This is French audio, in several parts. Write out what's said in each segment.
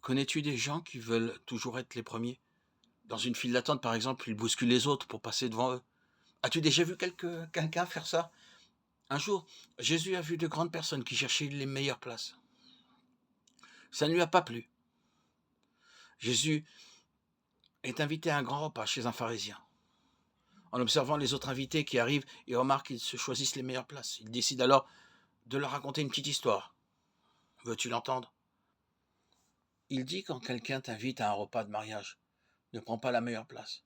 Connais-tu des gens qui veulent toujours être les premiers? Dans une file d'attente, par exemple, ils bousculent les autres pour passer devant eux. As-tu déjà vu quelqu'un faire ça? Un jour, Jésus a vu de grandes personnes qui cherchaient les meilleures places. Ça ne lui a pas plu. Jésus est invité à un grand repas chez un pharisien. En observant les autres invités qui arrivent, il remarque qu'ils se choisissent les meilleures places. Il décide alors de leur raconter une petite histoire. Veux-tu l'entendre? Il dit quand quelqu'un t'invite à un repas de mariage, ne prends pas la meilleure place.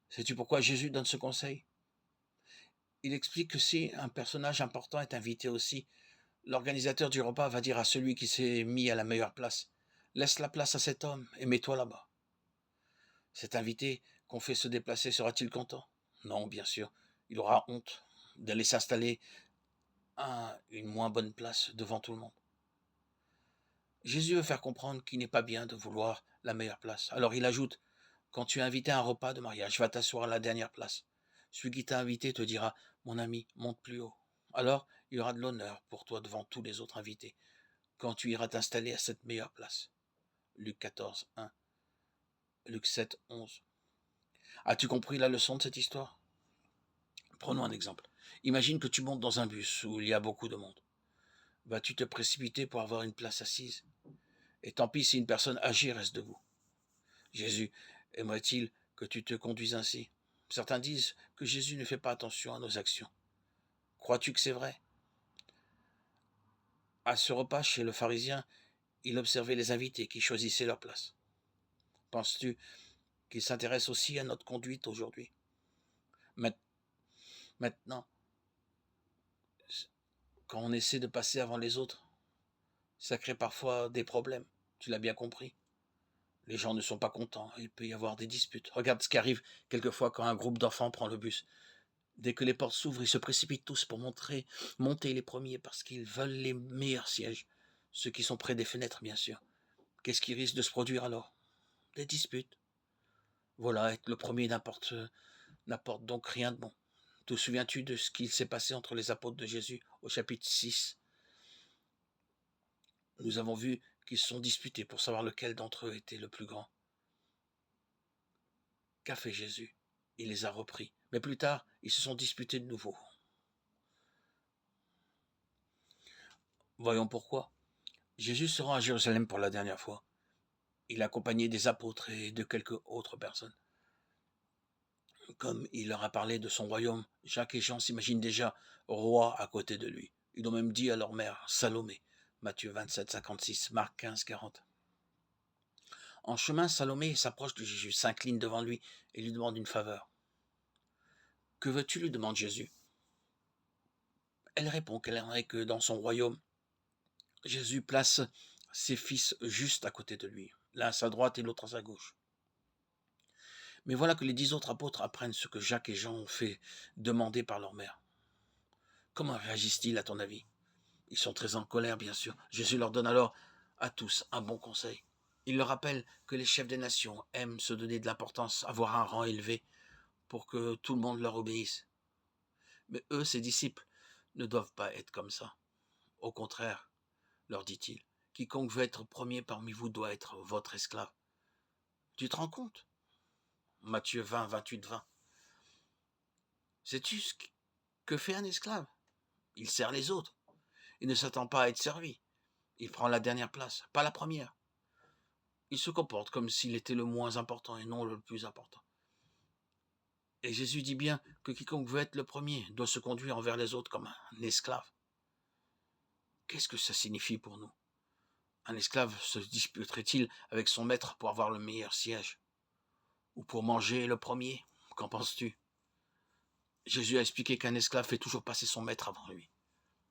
Sais-tu pourquoi Jésus donne ce conseil? Il explique que si un personnage important est invité aussi, l'organisateur du repas va dire à celui qui s'est mis à la meilleure place, laisse la place à cet homme et mets-toi là-bas. Cet invité qu'on fait se déplacer sera-t-il content? Non, bien sûr. Il aura honte d'aller s'installer à une moins bonne place devant tout le monde. Jésus veut faire comprendre qu'il n'est pas bien de vouloir la meilleure place. Alors il ajoute, quand tu es invité à un repas de mariage, va t'asseoir à la dernière place. Celui qui t'a invité te dira, mon ami, monte plus haut. Alors il y aura de l'honneur pour toi devant tous les autres invités, quand tu iras t'installer à cette meilleure place. Luc 14, 1. Luc 7, 11. As-tu compris la leçon de cette histoire? Prenons un exemple. Imagine que tu montes dans un bus où il y a beaucoup de monde. Vas-tu te précipiter pour avoir une place assise? Et tant pis si une personne âgée reste debout. Jésus aimerait-il que tu te conduises ainsi? Certains disent que Jésus ne fait pas attention à nos actions. Crois-tu que c'est vrai? À ce repas chez le pharisien, il observait les invités qui choisissaient leur place. Penses-tu qu'il s'intéresse aussi à notre conduite aujourd'hui? Maintenant, quand on essaie de passer avant les autres, ça crée parfois des problèmes. Tu l'as bien compris. Les gens ne sont pas contents, il peut y avoir des disputes. Regarde ce qui arrive quelquefois quand un groupe d'enfants prend le bus. Dès que les portes s'ouvrent, ils se précipitent tous pour monter les premiers parce qu'ils veulent les meilleurs sièges. Ceux qui sont près des fenêtres, bien sûr. Qu'est-ce qui risque de se produire alors? Des disputes. Voilà, être le premier n'apporte donc rien de bon. Te souviens-tu de ce qu'il s'est passé entre les apôtres de Jésus au chapitre 6? Nous avons vu qu'ils se sont disputés pour savoir lequel d'entre eux était le plus grand. Qu'a fait Jésus? Il les a repris. Mais plus tard, ils se sont disputés de nouveau. Voyons pourquoi. Jésus se rend à Jérusalem pour la dernière fois. Il est accompagné des apôtres et de quelques autres personnes. Comme il leur a parlé de son royaume, Jacques et Jean s'imaginent déjà rois à côté de lui. Ils ont même dit à leur mère, Salomé, Matthieu 27, 56, Marc 15, 40. En chemin, Salomé s'approche de Jésus, s'incline devant lui et lui demande une faveur. Que veux-tu, lui demande Jésus. Elle répond qu'elle aimerait que dans son royaume, Jésus place ses fils juste à côté de lui, l'un à sa droite et l'autre à sa gauche. Mais voilà que les 10 autres apôtres apprennent ce que Jacques et Jean ont fait demander par leur mère. Comment réagissent-ils à ton avis? Ils sont très en colère, bien sûr. Jésus leur donne alors à tous un bon conseil. Il leur rappelle que les chefs des nations aiment se donner de l'importance, avoir un rang élevé pour que tout le monde leur obéisse. Mais eux, ses disciples, ne doivent pas être comme ça. Au contraire, leur dit-il, quiconque veut être premier parmi vous doit être votre esclave. Tu te rends compte? Matthieu 20, 28, 20. Sais-tu ce que fait un esclave? Il sert les autres. Il ne s'attend pas à être servi. Il prend la dernière place, pas la première. Il se comporte comme s'il était le moins important et non le plus important. Et Jésus dit bien que quiconque veut être le premier doit se conduire envers les autres comme un esclave. Qu'est-ce que ça signifie pour nous? Un esclave se disputerait-il avec son maître pour avoir le meilleur siège? Ou pour manger le premier? Qu'en penses-tu? Jésus a expliqué qu'un esclave fait toujours passer son maître avant lui.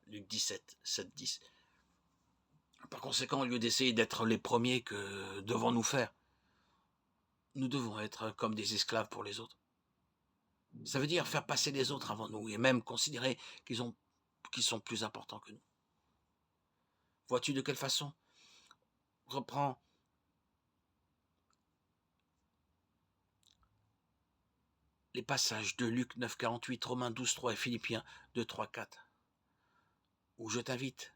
Luc 17, 7, 10. Par conséquent, au lieu d'essayer d'être les premiers, que devons-nous faire? Nous devons être comme des esclaves pour les autres. Ça veut dire faire passer les autres avant nous et même considérer qu'ils sont plus importants que nous. Vois-tu de quelle façon? Reprends les passages de Luc 9, 48, Romains 12, 3 et Philippiens 2, 3, 4, où je t'invite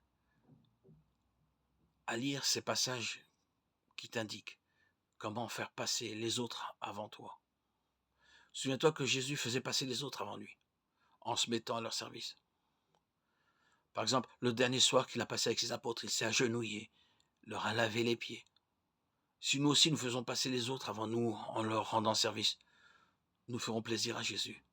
à lire ces passages qui t'indique comment faire passer les autres avant toi. Souviens-toi que Jésus faisait passer les autres avant lui, en se mettant à leur service. Par exemple, le dernier soir qu'il a passé avec ses apôtres, il s'est agenouillé, leur a lavé les pieds. Si nous aussi nous faisons passer les autres avant nous en leur rendant service, nous ferons plaisir à Jésus.